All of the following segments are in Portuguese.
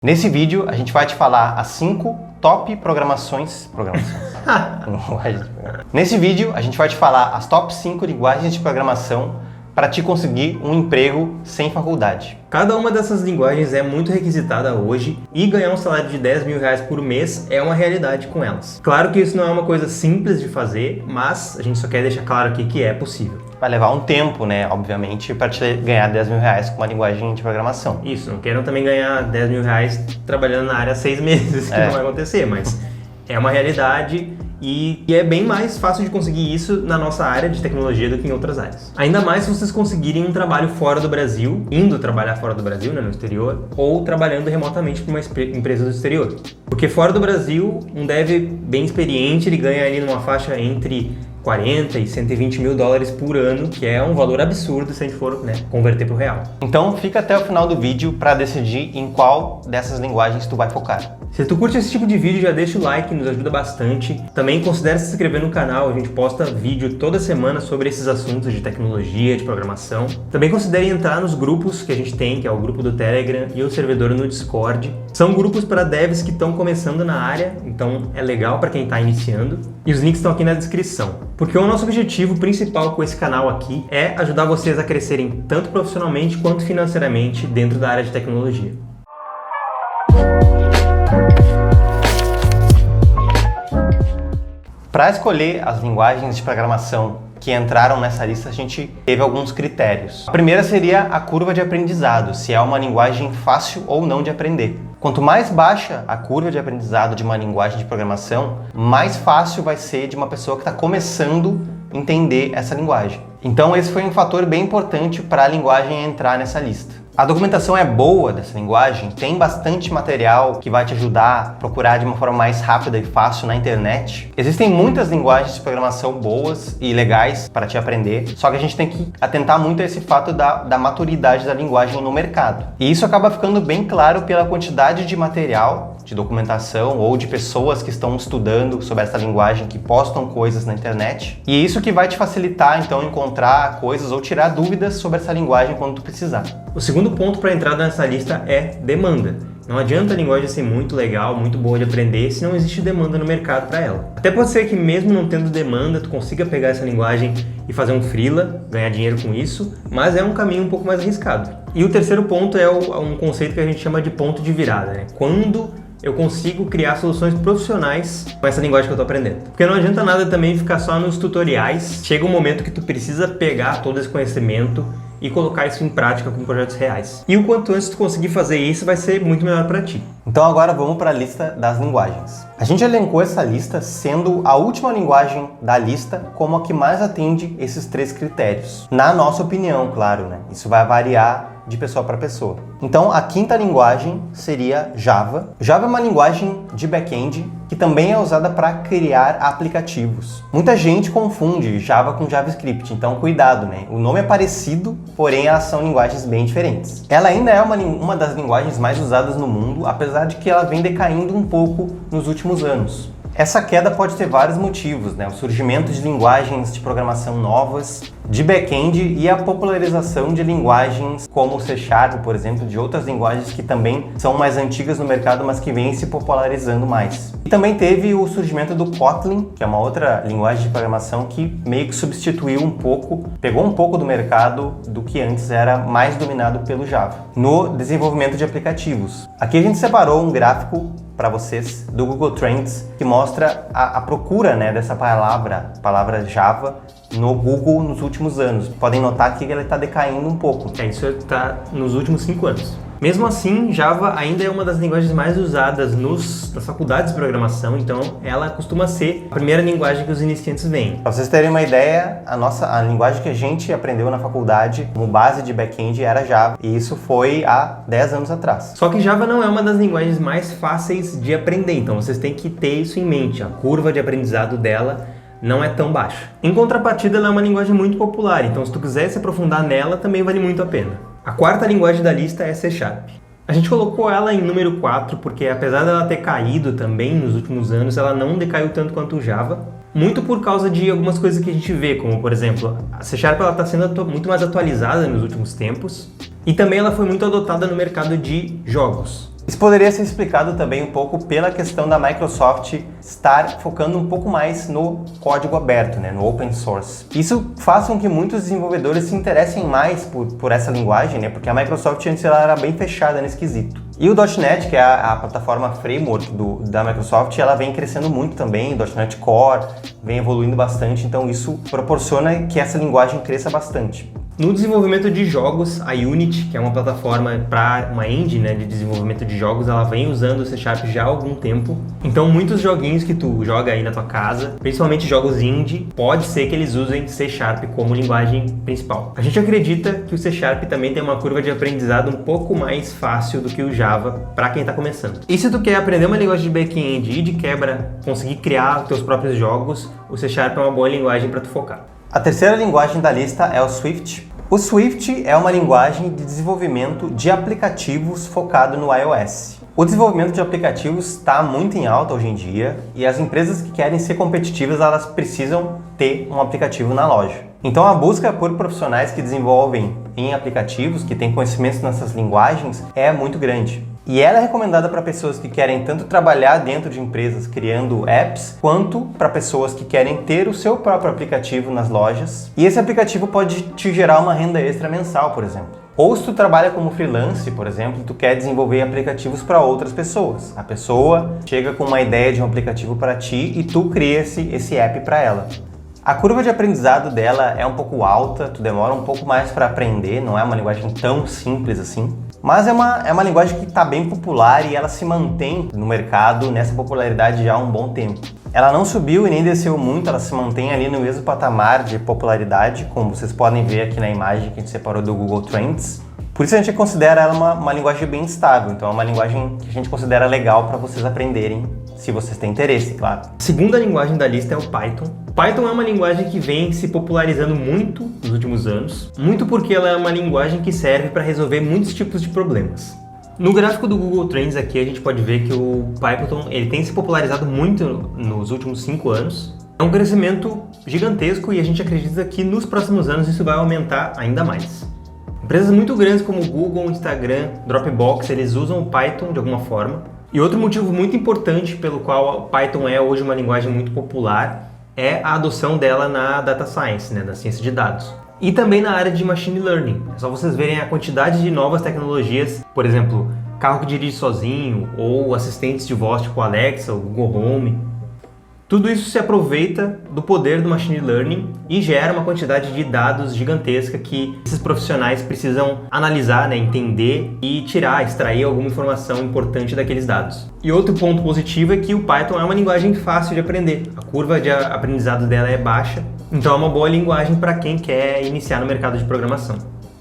Nesse vídeo, a gente vai te falar as 5 top programações. Nesse vídeo, a gente vai te falar as top 5 linguagens de programação para te conseguir um emprego sem faculdade. Cada uma dessas linguagens é muito requisitada hoje e ganhar um salário de 10 mil reais por mês é uma realidade com elas. Claro que isso não é uma coisa simples de fazer, mas a gente só quer deixar claro aqui que é possível. Vai levar um tempo, né, obviamente, para te ganhar 10 mil reais com uma linguagem de programação. Isso, não queiram também ganhar 10 mil reais trabalhando na área há 6 meses, que não vai acontecer, mas é uma realidade e é bem mais fácil de conseguir isso na nossa área de tecnologia do que em outras áreas. Ainda mais se vocês conseguirem um trabalho fora do Brasil, indo trabalhar fora do Brasil, né, no exterior, ou trabalhando remotamente para uma empresa do exterior. Porque fora do Brasil, um dev bem experiente, ele ganha ali numa faixa entre 40 e 120 mil dólares por ano, que é um valor absurdo se a gente for converter para o real. Então fica até o final do vídeo para decidir em qual dessas linguagens tu vai focar. Se tu curte esse tipo de vídeo, já deixa o like, nos ajuda bastante. Também considere se inscrever no canal, a gente posta vídeo toda semana sobre esses assuntos de tecnologia, de programação. Também considere entrar nos grupos que a gente tem, que é o grupo do Telegram e o servidor no Discord. São grupos para devs que estão começando na área, então é legal para quem está iniciando. E os links estão aqui na descrição. Porque o nosso objetivo principal com esse canal aqui é ajudar vocês a crescerem tanto profissionalmente quanto financeiramente dentro da área de tecnologia. Para escolher as linguagens de programação que entraram nessa lista, a gente teve alguns critérios. A primeira seria a curva de aprendizado, se é uma linguagem fácil ou não de aprender. Quanto mais baixa a curva de aprendizado de uma linguagem de programação, mais fácil vai ser de uma pessoa que está começando a entender essa linguagem. Então esse foi um fator bem importante para a linguagem entrar nessa lista. A documentação é boa dessa linguagem, tem bastante material que vai te ajudar a procurar de uma forma mais rápida e fácil na internet. Existem muitas linguagens de programação boas e legais para te aprender, só que a gente tem que atentar muito a esse fato da maturidade da linguagem no mercado. E isso acaba ficando bem claro pela quantidade de material, de documentação ou de pessoas que estão estudando sobre essa linguagem, que postam coisas na internet. E é isso que vai te facilitar, então, encontrar coisas ou tirar dúvidas sobre essa linguagem quando tu precisar. O segundo ponto para entrar nessa lista é demanda. Não adianta a linguagem ser muito legal, muito boa de aprender, se não existe demanda no mercado para ela. Até pode ser que mesmo não tendo demanda, tu consiga pegar essa linguagem e fazer um freela, ganhar dinheiro com isso, mas é um caminho um pouco mais arriscado. E o terceiro ponto é um conceito que a gente chama de ponto de virada, né? Quando eu consigo criar soluções profissionais com essa linguagem que eu estou aprendendo. Porque não adianta nada também ficar só nos tutoriais. Chega um momento que tu precisa pegar todo esse conhecimento e colocar isso em prática com projetos reais. E o quanto antes tu conseguir fazer isso, vai ser muito melhor para ti. Então agora vamos para a lista das linguagens. A gente elencou essa lista sendo a última linguagem da lista como a que mais atende esses 3 critérios. Na nossa opinião, claro, né? Isso vai variar de pessoa para pessoa. Então, a quinta linguagem seria Java. Java é uma linguagem de back-end que também é usada para criar aplicativos. Muita gente confunde Java com JavaScript, então cuidado, né? O nome é parecido, porém elas são linguagens bem diferentes. Ela ainda é uma das linguagens mais usadas no mundo, apesar de que ela vem decaindo um pouco nos últimos anos. Essa queda pode ter vários motivos, né? O surgimento de linguagens de programação novas, de back-end e a popularização de linguagens como o C#, por exemplo, de outras linguagens que também são mais antigas no mercado, mas que vêm se popularizando mais. E também teve o surgimento do Kotlin, que é uma outra linguagem de programação que meio que substituiu um pouco, pegou um pouco do mercado do que antes era mais dominado pelo Java, no desenvolvimento de aplicativos. Aqui a gente separou um gráfico para vocês do Google Trends que mostra a procura, né, dessa palavra Java no Google nos últimos anos. Podem notar que ela está decaindo um pouco. Isso está nos últimos 5 anos. Mesmo assim, Java ainda é uma das linguagens mais usadas nas faculdades de programação, então ela costuma ser a primeira linguagem que os iniciantes veem. Para vocês terem uma ideia, a linguagem que a gente aprendeu na faculdade como base de back-end era Java, e isso foi há 10 anos atrás. Só que Java não é uma das linguagens mais fáceis de aprender, então vocês têm que ter isso em mente. A curva de aprendizado dela não é tão baixa. Em contrapartida, ela é uma linguagem muito popular, então se tu quiser se aprofundar nela, também vale muito a pena. A quarta linguagem da lista é C#. A gente colocou ela em número 4 porque, apesar dela ter caído também nos últimos anos, ela não decaiu tanto quanto o Java, muito por causa de algumas coisas que a gente vê, como por exemplo, a C# está sendo muito mais atualizada nos últimos tempos e também ela foi muito adotada no mercado de jogos. Isso poderia ser explicado também um pouco pela questão da Microsoft estar focando um pouco mais no código aberto, né, no open source. Isso faz com que muitos desenvolvedores se interessem mais por essa linguagem, né, porque a Microsoft antes ela era bem fechada nesse quesito. E o .NET, que é a plataforma framework da Microsoft, ela vem crescendo muito também, o .NET Core vem evoluindo bastante, então isso proporciona que essa linguagem cresça bastante. No desenvolvimento de jogos, a Unity, que é uma plataforma para uma engine, né, de desenvolvimento de jogos, ela vem usando o C# já há algum tempo. Então muitos joguinhos que tu joga aí na tua casa, principalmente jogos indie, pode ser que eles usem C# como linguagem principal. A gente acredita que o C# também tem uma curva de aprendizado um pouco mais fácil do que o Java para quem está começando. E se tu quer aprender uma linguagem de back-end e de quebra conseguir criar os teus próprios jogos, o C# é uma boa linguagem para tu focar. A terceira linguagem da lista é o Swift. O Swift é uma linguagem de desenvolvimento de aplicativos focado no iOS. O desenvolvimento de aplicativos está muito em alta hoje em dia e as empresas que querem ser competitivas, elas precisam ter um aplicativo na loja. Então a busca por profissionais que desenvolvem em aplicativos, que têm conhecimentos nessas linguagens, é muito grande. E ela é recomendada para pessoas que querem tanto trabalhar dentro de empresas criando apps, quanto para pessoas que querem ter o seu próprio aplicativo nas lojas. E esse aplicativo pode te gerar uma renda extra mensal, por exemplo. Ou se tu trabalha como freelance, por exemplo, tu quer desenvolver aplicativos para outras pessoas. A pessoa chega com uma ideia de um aplicativo para ti e tu cria esse app para ela. A curva de aprendizado dela é um pouco alta, tu demora um pouco mais para aprender, não é uma linguagem tão simples assim. Mas é uma linguagem que está bem popular e ela se mantém no mercado nessa popularidade já há um bom tempo. Ela não subiu e nem desceu muito, ela se mantém ali no mesmo patamar de popularidade, como vocês podem ver aqui na imagem que a gente separou do Google Trends. Por isso a gente considera ela uma linguagem bem estável, então é uma linguagem que a gente considera legal para vocês aprenderem, se vocês têm interesse, claro. A segunda linguagem da lista é o Python. Python é uma linguagem que vem se popularizando muito nos últimos anos, muito porque ela é uma linguagem que serve para resolver muitos tipos de problemas. No gráfico do Google Trends aqui a gente pode ver que o Python ele tem se popularizado muito nos últimos 5 anos. É um crescimento gigantesco e a gente acredita que nos próximos anos isso vai aumentar ainda mais. Empresas muito grandes como Google, Instagram, Dropbox, eles usam o Python de alguma forma. E outro motivo muito importante pelo qual o Python é hoje uma linguagem muito popular é a adoção dela na Data Science, né, na ciência de dados. E também na área de Machine Learning. É só vocês verem a quantidade de novas tecnologias, por exemplo, carro que dirige sozinho ou assistentes de voz tipo Alexa ou Google Home. Tudo isso se aproveita do poder do Machine Learning e gera uma quantidade de dados gigantesca que esses profissionais precisam analisar, né, entender e extrair alguma informação importante daqueles dados. E outro ponto positivo é que o Python é uma linguagem fácil de aprender. A curva de aprendizado dela é baixa, então é uma boa linguagem para quem quer iniciar no mercado de programação.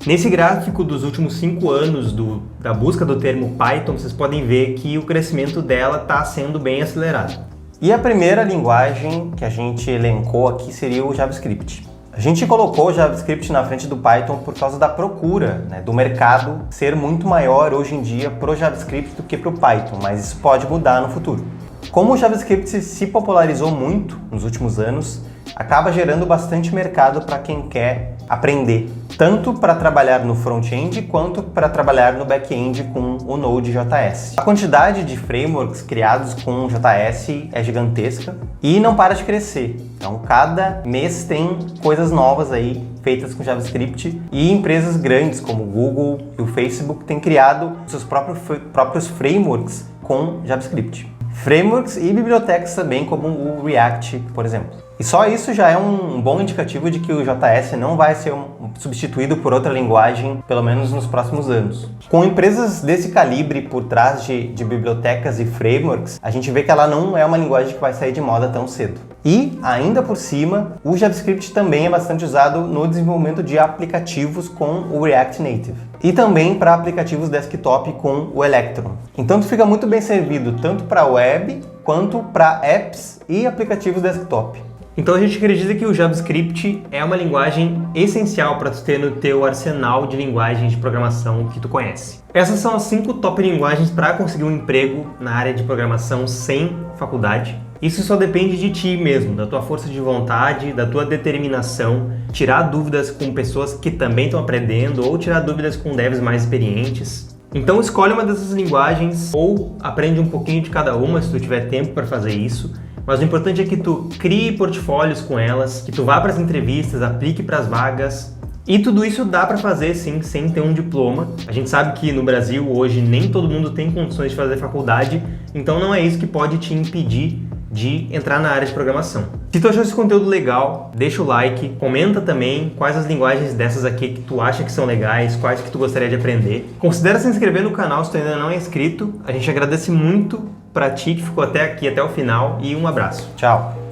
Nesse gráfico dos últimos 5 anos da busca do termo Python, vocês podem ver que o crescimento dela está sendo bem acelerado. E a primeira linguagem que a gente elencou aqui seria o JavaScript. A gente colocou o JavaScript na frente do Python por causa da procura, né, do mercado ser muito maior hoje em dia para o JavaScript do que para o Python, mas isso pode mudar no futuro. Como o JavaScript se popularizou muito nos últimos anos, acaba gerando bastante mercado para quem quer aprender, tanto para trabalhar no front-end quanto para trabalhar no back-end com o Node.js. A quantidade de frameworks criados com JS é gigantesca e não para de crescer. Então, cada mês tem coisas novas aí feitas com JavaScript e empresas grandes como o Google e o Facebook têm criado seus próprios frameworks com JavaScript. Frameworks e bibliotecas também, como o React, por exemplo. E só isso já é um bom indicativo de que o JS não vai ser substituído por outra linguagem, pelo menos nos próximos anos. Com empresas desse calibre por trás de bibliotecas e frameworks, a gente vê que ela não é uma linguagem que vai sair de moda tão cedo. E, ainda por cima, o JavaScript também é bastante usado no desenvolvimento de aplicativos com o React Native. E também para aplicativos desktop com o Electron. Então, tu fica muito bem servido tanto para web quanto para apps e aplicativos desktop. Então a gente acredita que o JavaScript é uma linguagem essencial para tu ter no teu arsenal de linguagens de programação que tu conhece. Essas são as 5 top linguagens para conseguir um emprego na área de programação sem faculdade. Isso só depende de ti mesmo, da tua força de vontade, da tua determinação, tirar dúvidas com pessoas que também estão aprendendo ou tirar dúvidas com devs mais experientes. Então escolhe uma dessas linguagens ou aprende um pouquinho de cada uma se tu tiver tempo para fazer isso. Mas o importante é que tu crie portfólios com elas, que tu vá para as entrevistas, aplique para as vagas. E tudo isso dá para fazer sim, sem ter um diploma. A gente sabe que no Brasil hoje nem todo mundo tem condições de fazer faculdade, então não é isso que pode te impedir de entrar na área de programação. Se tu achou esse conteúdo legal, deixa o like, comenta também quais as linguagens dessas aqui que tu acha que são legais, quais que tu gostaria de aprender. Considera se inscrever no canal se tu ainda não é inscrito. A gente agradece muito pra ti que ficou até aqui, até o final, e um abraço. Tchau!